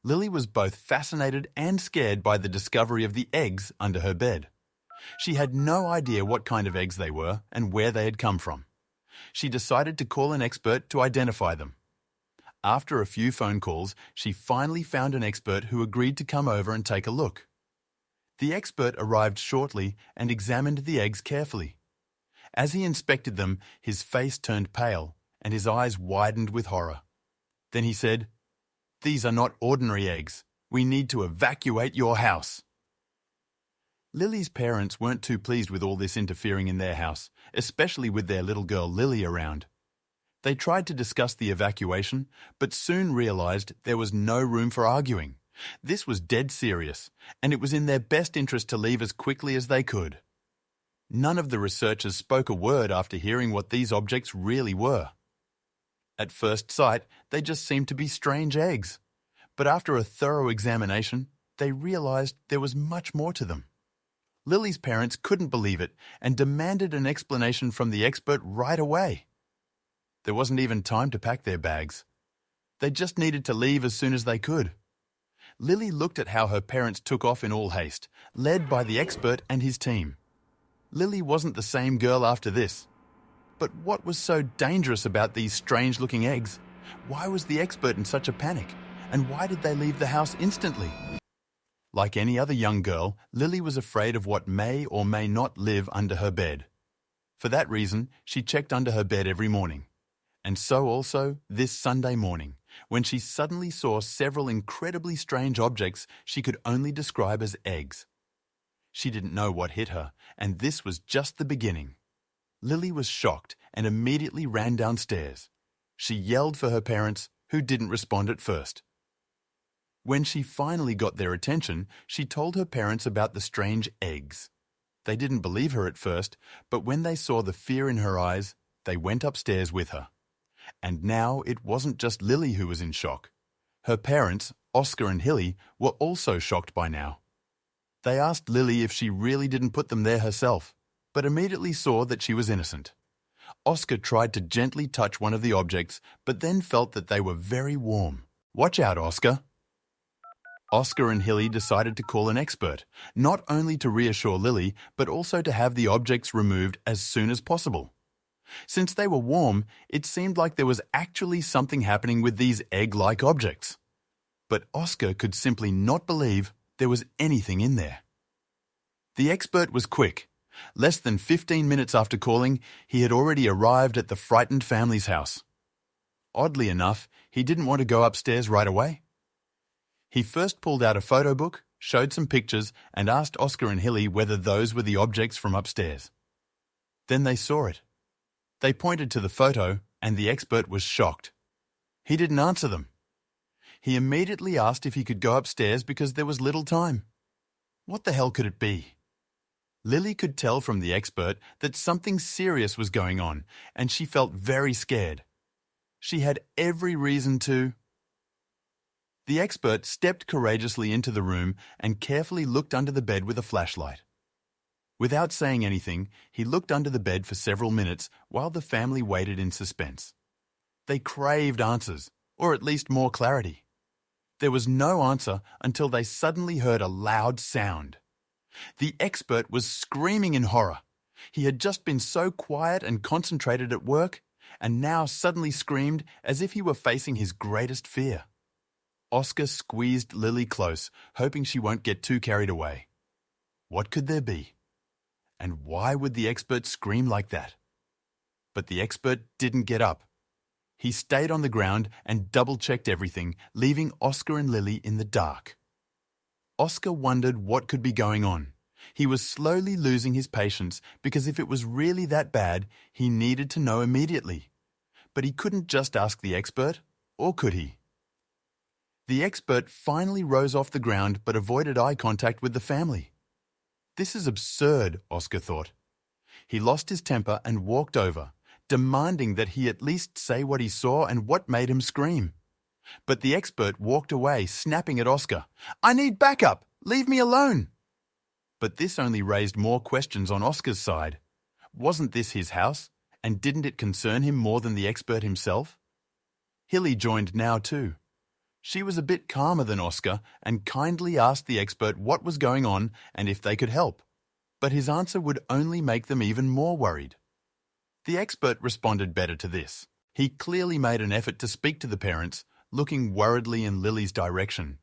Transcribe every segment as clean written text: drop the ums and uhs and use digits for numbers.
Lily was both fascinated and scared by the discovery of the eggs under her bed. She had no idea what kind of eggs they were and where they had come from. She decided to call an expert to identify them. After a few phone calls, she finally found an expert who agreed to come over and take a look. The expert arrived shortly and examined the eggs carefully. As he inspected them, his face turned pale and his eyes widened with horror. Then he said, "These are not ordinary eggs. We need to evacuate your house." Lily's parents weren't too pleased with all this interfering in their house, especially with their little girl Lily around. They tried to discuss the evacuation, but soon realized there was no room for arguing. This was dead serious, and it was in their best interest to leave as quickly as they could. None of the researchers spoke a word after hearing what these objects really were. At first sight, they just seemed to be strange eggs. But after a thorough examination, they realized there was much more to them. Lily's parents couldn't believe it and demanded an explanation from the expert right away. There wasn't even time to pack their bags. They just needed to leave as soon as they could. Lily looked at how her parents took off in all haste, led by the expert and his team. Lily wasn't the same girl after this. But what was so dangerous about these strange-looking eggs? Why was the expert in such a panic? And why did they leave the house instantly? Like any other young girl, Lily was afraid of what may or may not live under her bed. For that reason, she checked under her bed every morning. And so also this Sunday morning, when she suddenly saw several incredibly strange objects she could only describe as eggs. She didn't know what hit her, and this was just the beginning. Lily was shocked and immediately ran downstairs. She yelled for her parents, who didn't respond at first. When she finally got their attention, she told her parents about the strange eggs. They didn't believe her at first, but when they saw the fear in her eyes, they went upstairs with her. And now it wasn't just Lily who was in shock. Her parents, Oscar and Hilly, were also shocked by now. They asked Lily if she really didn't put them there herself, but immediately saw that she was innocent. Oscar tried to gently touch one of the objects, but then felt that they were very warm. "Watch out, Oscar." Oscar and Hilly decided to call an expert, not only to reassure Lily, but also to have the objects removed as soon as possible. Since they were warm, it seemed like there was actually something happening with these egg-like objects. But Oscar could simply not believe there was anything in there. The expert was quick. Less than 15 minutes after calling, he had already arrived at the frightened family's house. Oddly enough, he didn't want to go upstairs right away. He first pulled out a photo book, showed some pictures, and asked Oscar and Hilly whether those were the objects from upstairs. Then they saw it. They pointed to the photo, and the expert was shocked. He didn't answer them. He immediately asked if he could go upstairs because there was little time. What the hell could it be? Lily could tell from the expert that something serious was going on, and she felt very scared. She had every reason to. The expert stepped courageously into the room and carefully looked under the bed with a flashlight. Without saying anything, he looked under the bed for several minutes while the family waited in suspense. They craved answers, or at least more clarity. There was no answer until they suddenly heard a loud sound. The expert was screaming in horror. He had just been so quiet and concentrated at work, and now suddenly screamed as if he were facing his greatest fear. Oscar squeezed Lily close, hoping she won't get too carried away. What could there be? And why would the expert scream like that? But the expert didn't get up. He stayed on the ground and double-checked everything, leaving Oscar and Lily in the dark. Oscar wondered what could be going on. He was slowly losing his patience because if it was really that bad, he needed to know immediately. But he couldn't just ask the expert, or could he? The expert finally rose off the ground but avoided eye contact with the family. This is absurd, Oscar thought. He lost his temper and walked over, demanding that he at least say what he saw and what made him scream. But the expert walked away, snapping at Oscar. "I need backup! Leave me alone!" But this only raised more questions on Oscar's side. Wasn't this his house, and didn't it concern him more than the expert himself? Hilly joined now too. She was a bit calmer than Oscar and kindly asked the expert what was going on and if they could help. But his answer would only make them even more worried. The expert responded better to this. He clearly made an effort to speak to the parents, looking worriedly in Lily's direction.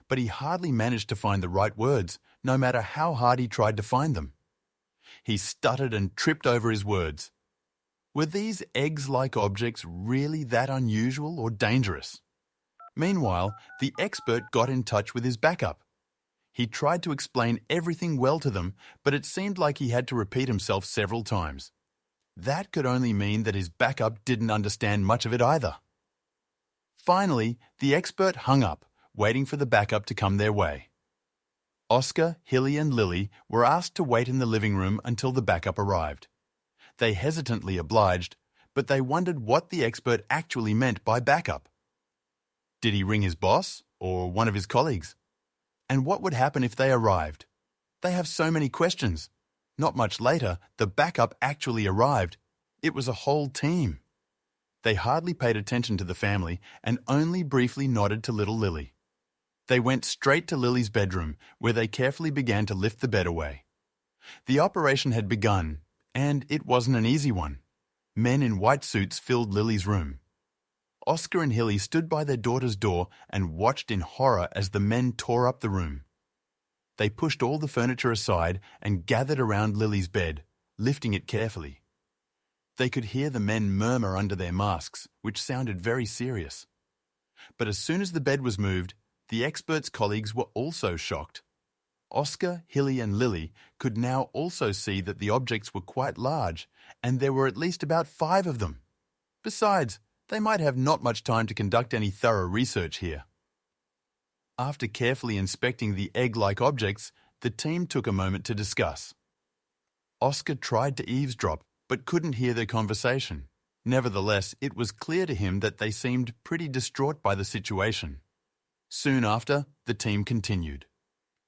But he hardly managed to find the right words, no matter how hard he tried to find them. He stuttered and tripped over his words. Were these eggs-like objects really that unusual or dangerous? Meanwhile, the expert got in touch with his backup. He tried to explain everything well to them, but it seemed like he had to repeat himself several times. That could only mean that his backup didn't understand much of it either. Finally, the expert hung up, waiting for the backup to come their way. Oscar, Hilly and Lily were asked to wait in the living room until the backup arrived. They hesitantly obliged, but they wondered what the expert actually meant by backup. Did he ring his boss or one of his colleagues? And what would happen if they arrived? They have so many questions. Not much later, the backup actually arrived. It was a whole team. They hardly paid attention to the family and only briefly nodded to little Lily. They went straight to Lily's bedroom, where they carefully began to lift the bed away. The operation had begun, and it wasn't an easy one. Men in white suits filled Lily's room. Oscar and Hilly stood by their daughter's door and watched in horror as the men tore up the room. They pushed all the furniture aside and gathered around Lily's bed, lifting it carefully. They could hear the men murmur under their masks, which sounded very serious. But as soon as the bed was moved, the expert's colleagues were also shocked. Oscar, Hilly and Lily could now also see that the objects were quite large, and there were at least about 5 of them. Besides, they might have not much time to conduct any thorough research here. After carefully inspecting the egg-like objects, the team took a moment to discuss. Oscar tried to eavesdrop, but couldn't hear their conversation. Nevertheless, it was clear to him that they seemed pretty distraught by the situation. Soon after, the team continued.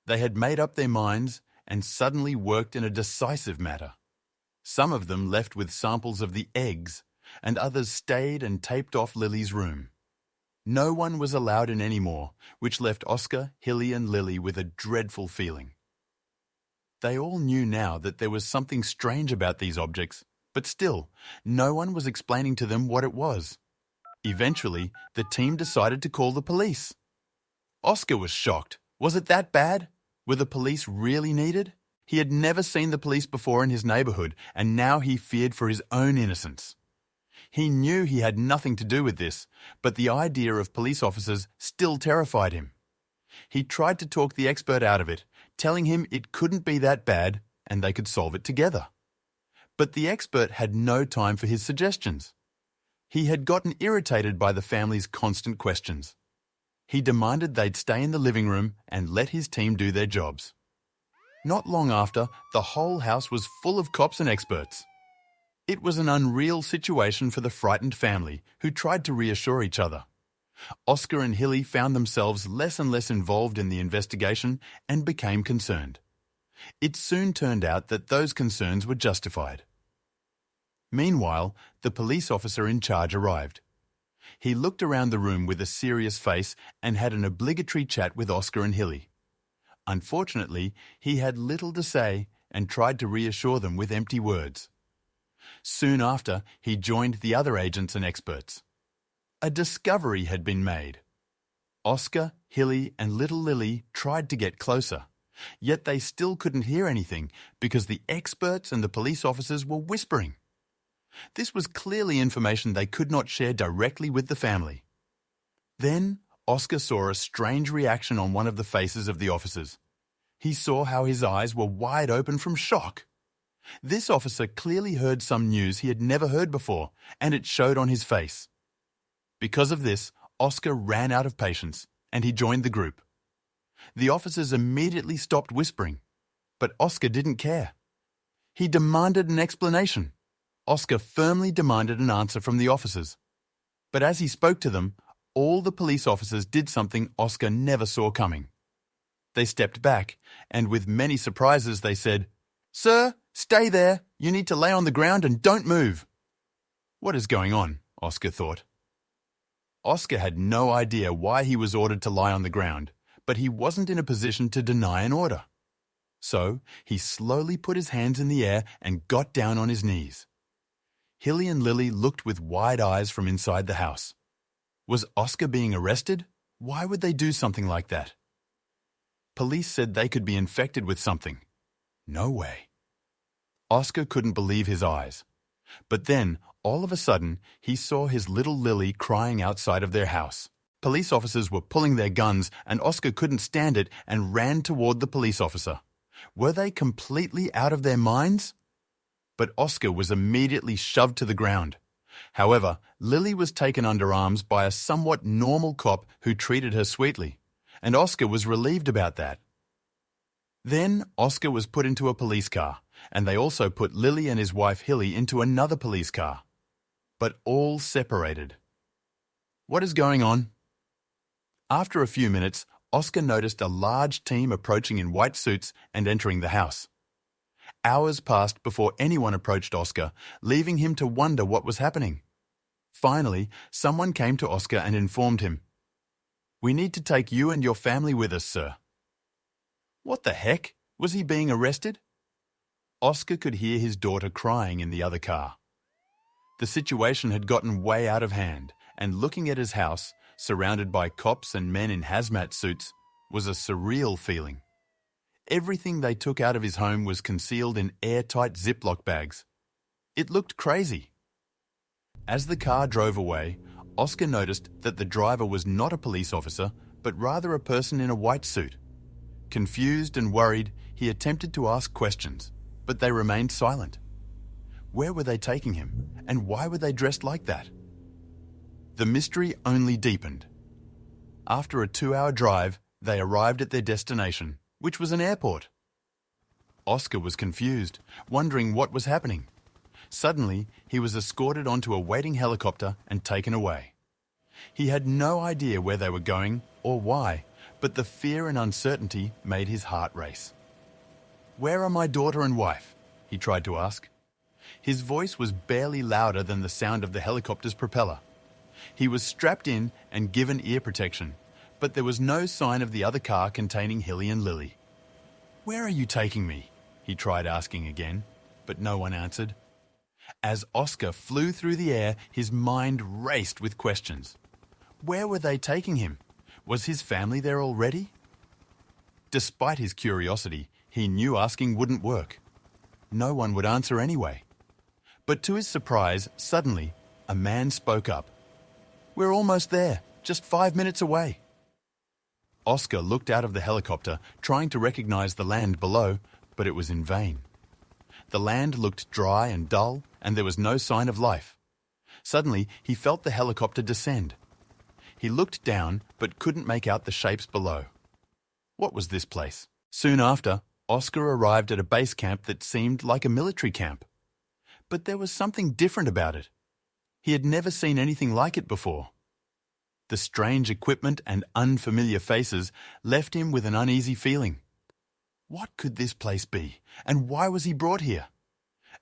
They had made up their minds and suddenly worked in a decisive matter. Some of them left with samples of the eggs, and others stayed and taped off Lily's room. No one was allowed in anymore, which left Oscar, Hilly and Lily with a dreadful feeling. They all knew now that there was something strange about these objects, but still, no one was explaining to them what it was. Eventually, the team decided to call the police. Oscar was shocked. Was it that bad? Were the police really needed? He had never seen the police before in his neighborhood, and now he feared for his own innocence. He knew he had nothing to do with this, but the idea of police officers still terrified him. He tried to talk the expert out of it, telling him it couldn't be that bad and they could solve it together. But the expert had no time for his suggestions. He had gotten irritated by the family's constant questions. He demanded they'd stay in the living room and let his team do their jobs. Not long after, the whole house was full of cops and experts. It was an unreal situation for the frightened family, who tried to reassure each other. Oscar and Hilly found themselves less and less involved in the investigation and became concerned. It soon turned out that those concerns were justified. Meanwhile, the police officer in charge arrived. He looked around the room with a serious face and had an obligatory chat with Oscar and Hilly. Unfortunately, he had little to say and tried to reassure them with empty words. Soon after, he joined the other agents and experts. A discovery had been made. Oscar, Hilly, and little Lily tried to get closer, yet they still couldn't hear anything because the experts and the police officers were whispering. This was clearly information they could not share directly with the family. Then, Oscar saw a strange reaction on one of the faces of the officers. He saw how his eyes were wide open from shock. This officer clearly heard some news he had never heard before, and it showed on his face. Because of this, Oscar ran out of patience, and he joined the group. The officers immediately stopped whispering, but Oscar didn't care. He demanded an explanation. Oscar firmly demanded an answer from the officers. But as he spoke to them, all the police officers did something Oscar never saw coming. They stepped back, and with many surprises they said, "Sir, stay there. You need to lay on the ground and don't move." What is going on? Oscar thought. Oscar had no idea why he was ordered to lie on the ground, but he wasn't in a position to deny an order. So he slowly put his hands in the air and got down on his knees. Hilly and Lily looked with wide eyes from inside the house. Was Oscar being arrested? Why would they do something like that? Police said they could be infected with something. No way. Oscar couldn't believe his eyes. But then, all of a sudden, he saw his little Lily crying outside of their house. Police officers were pulling their guns, and Oscar couldn't stand it and ran toward the police officer. Were they completely out of their minds? But Oscar was immediately shoved to the ground. However, Lily was taken under arms by a somewhat normal cop who treated her sweetly, and Oscar was relieved about that. Then Oscar was put into a police car, and they also put Lily and his wife Hilly into another police car. But all separated. What is going on? After a few minutes, Oscar noticed a large team approaching in white suits and entering the house. Hours passed before anyone approached Oscar, leaving him to wonder what was happening. Finally, someone came to Oscar and informed him, "We need to take you and your family with us, sir." What the heck? Was he being arrested? Oscar could hear his daughter crying in the other car. The situation had gotten way out of hand, and looking at his house, surrounded by cops and men in hazmat suits, was a surreal feeling. Everything they took out of his home was concealed in airtight Ziploc bags. It looked crazy. As the car drove away, Oscar noticed that the driver was not a police officer, but rather a person in a white suit. Confused and worried, he attempted to ask questions, but they remained silent. Where were they taking him, and why were they dressed like that? The mystery only deepened. After a 2-hour drive, they arrived at their destination, which was an airport. Oscar was confused, wondering what was happening. Suddenly, he was escorted onto a waiting helicopter and taken away. He had no idea where they were going or why, but the fear and uncertainty made his heart race. "Where are my daughter and wife?" he tried to ask. His voice was barely louder than the sound of the helicopter's propeller. He was strapped in and given ear protection, but there was no sign of the other car containing Hilly and Lily. "Where are you taking me?" he tried asking again, but no one answered. As Oscar flew through the air, his mind raced with questions. Where were they taking him? Was his family there already? Despite his curiosity, he knew asking wouldn't work. No one would answer anyway. But to his surprise, suddenly, a man spoke up. "We're almost there, just 5 minutes away." Oscar looked out of the helicopter, trying to recognize the land below, but it was in vain. The land looked dry and dull, and there was no sign of life. Suddenly, he felt the helicopter descend. He looked down, but couldn't make out the shapes below. What was this place? Soon after, Oscar arrived at a base camp that seemed like a military camp. But there was something different about it. He had never seen anything like it before. The strange equipment and unfamiliar faces left him with an uneasy feeling. What could this place be, and why was he brought here?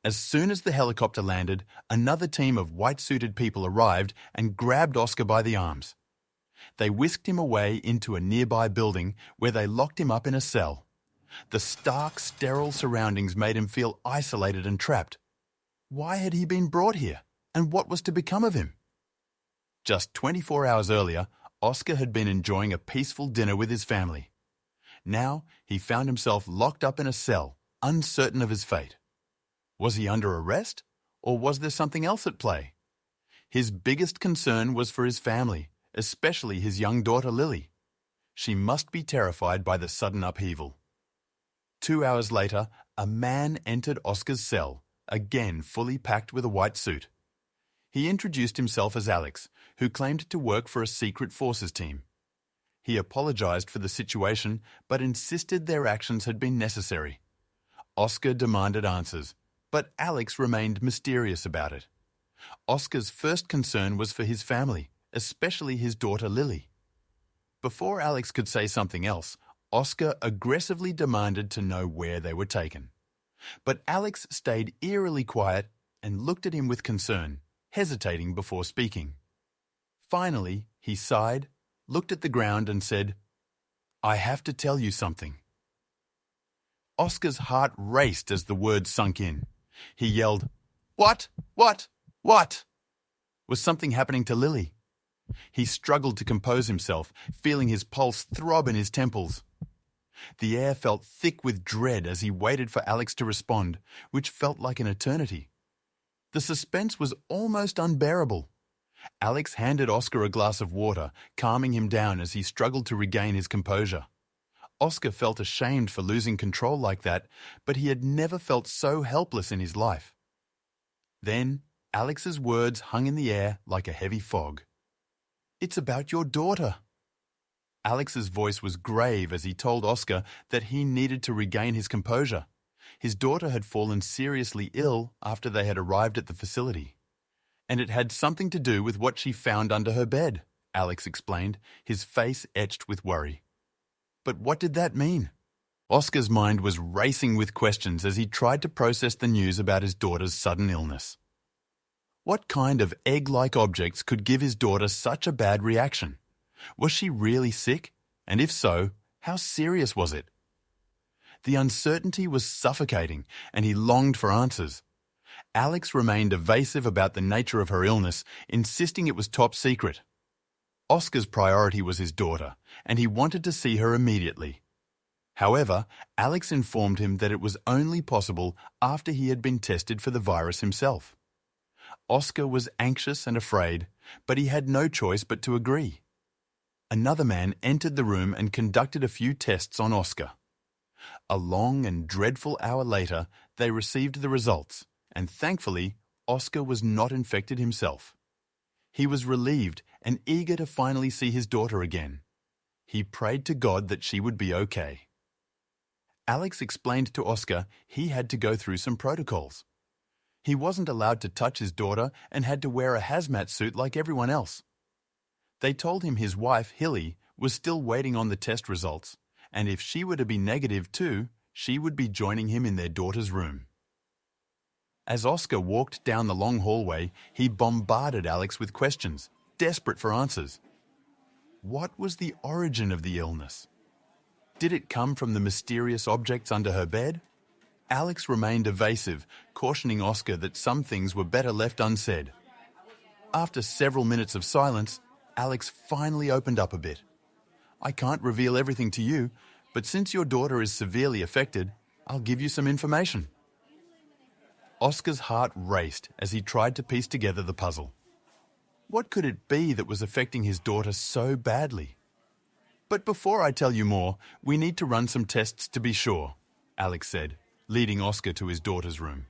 As soon as the helicopter landed, another team of white-suited people arrived and grabbed Oscar by the arms. They whisked him away into a nearby building where they locked him up in a cell. The stark, sterile surroundings made him feel isolated and trapped. Why had he been brought here, and what was to become of him? Just 24 hours earlier, Oscar had been enjoying a peaceful dinner with his family. Now he found himself locked up in a cell, uncertain of his fate. Was he under arrest, or was there something else at play? His biggest concern was for his family, especially his young daughter Lily. She must be terrified by the sudden upheaval. 2 hours later, a man entered Oscar's cell, again fully packed with a white suit. He introduced himself as Alex, who claimed to work for a secret forces team. He apologized for the situation, but insisted their actions had been necessary. Oscar demanded answers, but Alex remained mysterious about it. Oscar's first concern was for his family, especially his daughter Lily. Before Alex could say something else, Oscar aggressively demanded to know where they were taken. But Alex stayed eerily quiet and looked at him with concern, hesitating before speaking. Finally, He sighed, looked at the ground and said, "I have to tell you something." Oscar's heart raced as the words sunk in. He yelled, "What? What? What?" Was something happening to Lily? He struggled to compose himself, feeling his pulse throb in his temples. The air felt thick with dread as he waited for Alex to respond, which felt like an eternity. The suspense was almost unbearable. Alex handed Oscar a glass of water, calming him down as he struggled to regain his composure. Oscar felt ashamed for losing control like that, but he had never felt so helpless in his life. Then, Alex's words hung in the air like a heavy fog. "It's about your daughter." Alex's voice was grave as he told Oscar that he needed to regain his composure. His daughter had fallen seriously ill after they had arrived at the facility. And it had something to do with what she found under her bed, Alex explained, his face etched with worry. But what did that mean? Oscar's mind was racing with questions as he tried to process the news about his daughter's sudden illness. What kind of egg-like objects could give his daughter such a bad reaction? Was she really sick? And if so, how serious was it? The uncertainty was suffocating, and he longed for answers. Alex remained evasive about the nature of her illness, insisting it was top secret. Oscar's priority was his daughter, and he wanted to see her immediately. However, Alex informed him that it was only possible after he had been tested for the virus himself. Oscar was anxious and afraid, but he had no choice but to agree. Another man entered the room and conducted a few tests on Oscar. A long and dreadful hour later, they received the results, and thankfully, Oscar was not infected himself. He was relieved and eager to finally see his daughter again. He prayed to God that she would be okay. Alex explained to Oscar he had to go through some protocols. He wasn't allowed to touch his daughter and had to wear a hazmat suit like everyone else. They told him his wife, Hilly, was still waiting on the test results, and if she were to be negative too, she would be joining him in their daughter's room. As Oscar walked down the long hallway, he bombarded Alex with questions, desperate for answers. What was the origin of the illness? Did it come from the mysterious objects under her bed? Alex remained evasive, cautioning Oscar that some things were better left unsaid. After several minutes of silence, Alex finally opened up a bit. "I can't reveal everything to you, but since your daughter is severely affected, I'll give you some information." Oscar's heart raced as he tried to piece together the puzzle. What could it be that was affecting his daughter so badly? "But before I tell you more, we need to run some tests to be sure," Alex said, leading Oscar to his daughter's room.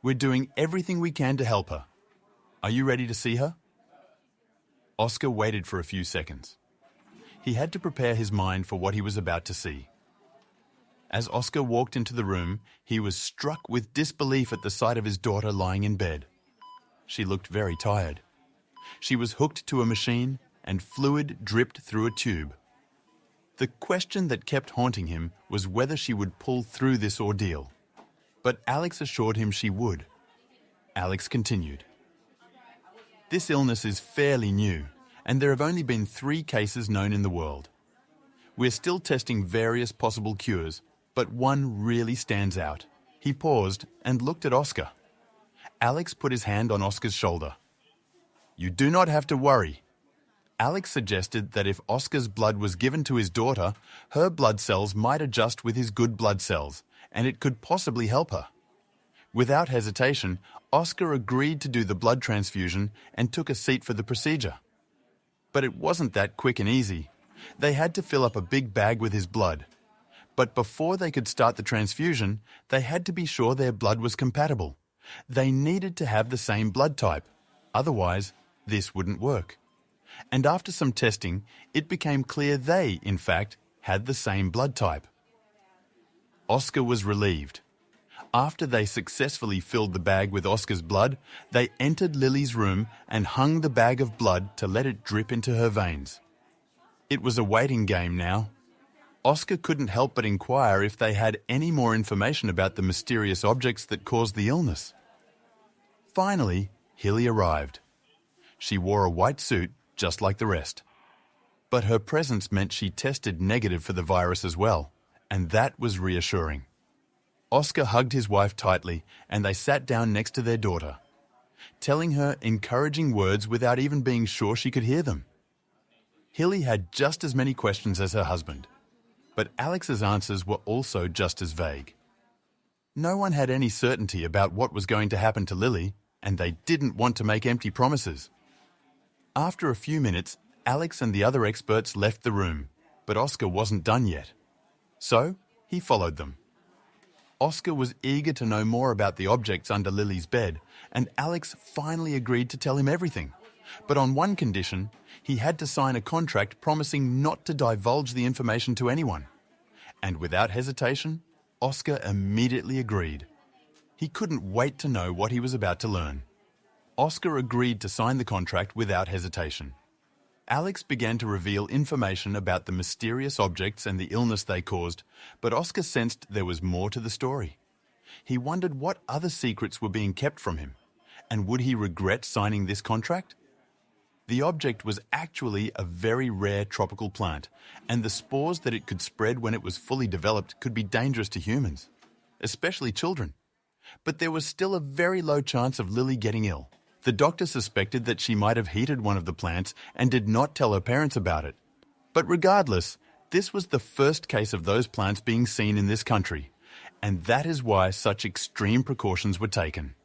"We're doing everything we can to help her. Are you ready to see her?" Oscar waited for a few seconds. He had to prepare his mind for what he was about to see. As Oscar walked into the room, he was struck with disbelief at the sight of his daughter lying in bed. She looked very tired. She was hooked to a machine, and fluid dripped through a tube. The question that kept haunting him was whether she would pull through this ordeal. But Alex assured him she would. Alex continued. "This illness is fairly new, and there have only been 3 cases known in the world. We're still testing various possible cures, but one really stands out." He paused and looked at Oscar. Alex put his hand on Oscar's shoulder. "You do not have to worry." Alex suggested that if Oscar's blood was given to his daughter, her blood cells might adjust with his good blood cells, and it could possibly help her. Without hesitation, Oscar agreed to do the blood transfusion and took a seat for the procedure. But it wasn't that quick and easy. They had to fill up a big bag with his blood. But before they could start the transfusion, they had to be sure their blood was compatible. They needed to have the same blood type. Otherwise, this wouldn't work. And after some testing, it became clear they, in fact, had the same blood type. Oscar was relieved. After they successfully filled the bag with Oscar's blood, they entered Lily's room and hung the bag of blood to let it drip into her veins. It was a waiting game now. Oscar couldn't help but inquire if they had any more information about the mysterious objects that caused the illness. Finally, Hilly arrived. She wore a white suit, just like the rest. But her presence meant she tested negative for the virus as well, and that was reassuring. Oscar hugged his wife tightly, and they sat down next to their daughter, telling her encouraging words without even being sure she could hear them. Hilly had just as many questions as her husband, but Alex's answers were also just as vague. No one had any certainty about what was going to happen to Lily, and they didn't want to make empty promises. After a few minutes, Alex and the other experts left the room, but Oscar wasn't done yet. So, he followed them. Oscar was eager to know more about the objects under Lily's bed, and Alex finally agreed to tell him everything. But on one condition, he had to sign a contract promising not to divulge the information to anyone. And without hesitation, Oscar immediately agreed. He couldn't wait to know what he was about to learn. Oscar agreed to sign the contract without hesitation. Alex began to reveal information about the mysterious objects and the illness they caused, but Oscar sensed there was more to the story. He wondered what other secrets were being kept from him, and would he regret signing this contract? The object was actually a very rare tropical plant, and the spores that it could spread when it was fully developed could be dangerous to humans, especially children. But there was still a very low chance of Lily getting ill. The doctor suspected that she might have heated one of the plants and did not tell her parents about it. But regardless, this was the first case of those plants being seen in this country, and that is why such extreme precautions were taken.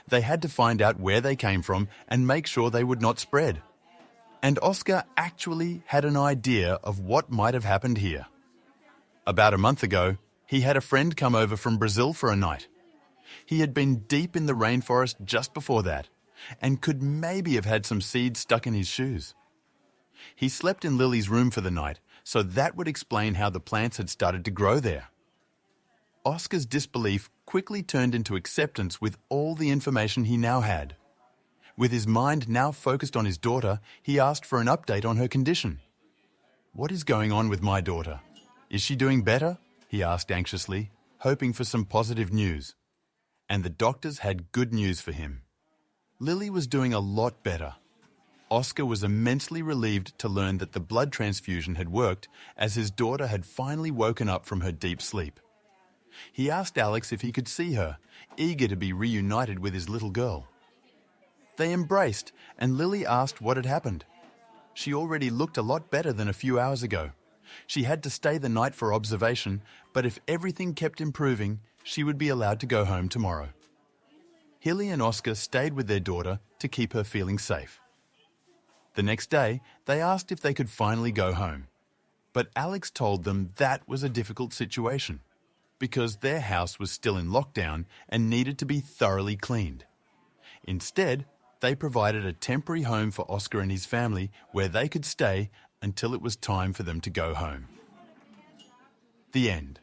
They had to find out where they came from and make sure they would not spread. And Oscar actually had an idea of what might have happened here. About a month ago, he had a friend come over from Brazil for a night. He had been deep in the rainforest just before that, and could maybe have had some seeds stuck in his shoes. He slept in Lily's room for the night, so that would explain how the plants had started to grow there. Oscar's disbelief quickly turned into acceptance with all the information he now had. With his mind now focused on his daughter, he asked for an update on her condition. "What is going on with my daughter? Is she doing better?" he asked anxiously, hoping for some positive news. And the doctors had good news for him. Lily was doing a lot better. Oscar was immensely relieved to learn that the blood transfusion had worked, as his daughter had finally woken up from her deep sleep. He asked Alex if he could see her, eager to be reunited with his little girl. They embraced, and Lily asked what had happened. She already looked a lot better than a few hours ago. She had to stay the night for observation, but if everything kept improving, she would be allowed to go home tomorrow. Hilly and Oscar stayed with their daughter to keep her feeling safe. The next day, they asked if they could finally go home. But Alex told them that was a difficult situation, because their house was still in lockdown and needed to be thoroughly cleaned. Instead, they provided a temporary home for Oscar and his family where they could stay until it was time for them to go home. The end.